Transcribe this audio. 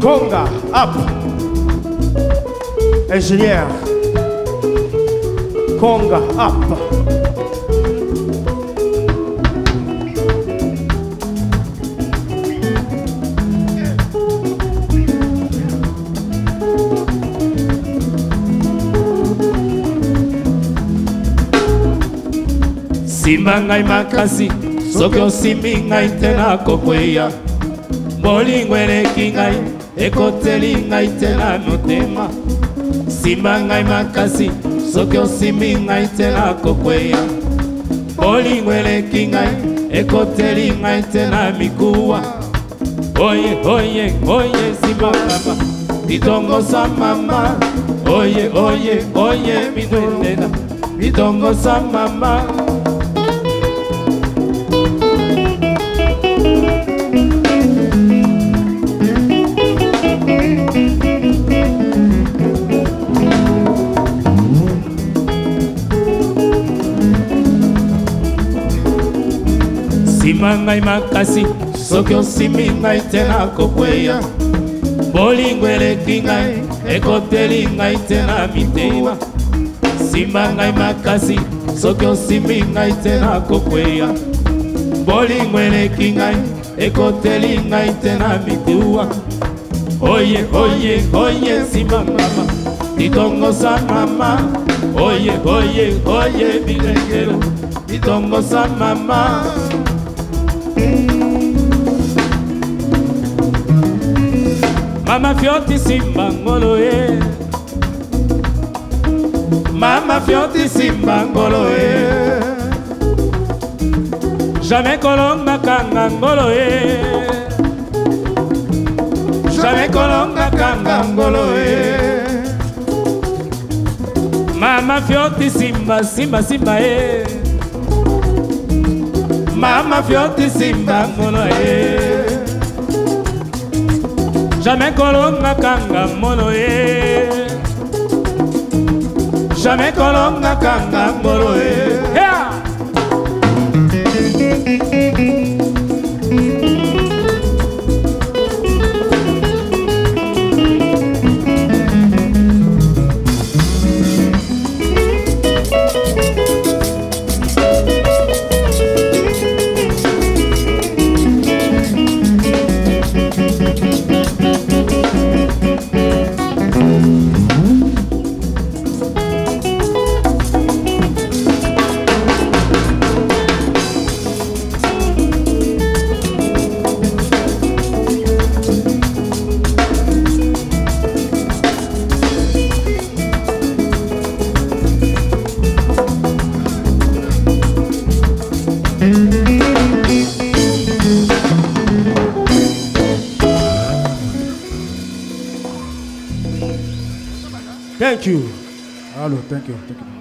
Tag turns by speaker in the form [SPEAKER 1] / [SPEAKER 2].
[SPEAKER 1] Conga, up. Ingénieur. Conga, up.
[SPEAKER 2] Simba ngai makasi, soki osimbi ngai te nakokweya. Bolingo eleki ngai, ekoteli ngai te na motema. Simba ngai makasi, soki osimbi ngai te nakokweya. Bolingo eleki ngai, ekoteli ngai te na mikuwa. Oye, oye, oye, simba mama, bitongo sa mama. Oye, oye, oye, midwendena, bitongo sa mama. Simba ngai makasi, soki osimbi ngai te nakokweya. Bolingo eleki ngai, ekoteli ngai te na mitema. Simba ngai makasi, soki osimbi ngai te nakokweya. Bolingo eleki ngai, ekoteli ngai te na mituwa. Oye, oye, oye, simba mama, bitongo sa mama. Oye, oye, oye, bilengelo, bitongo sa mama. Mama fioti simba ngolo e, mama fioti simba ngolo e. Jamais kolonga kanga ngolo e, jamais kolonga kanga ngolo e. Mama fioti simba simba simba e, mama fioti simba ngolo e. Jamais kolonga kanga mono e, jamais kolonga kanga mono e. Yeah!
[SPEAKER 1] Thank you.
[SPEAKER 3] Hello, thank you. Thank you.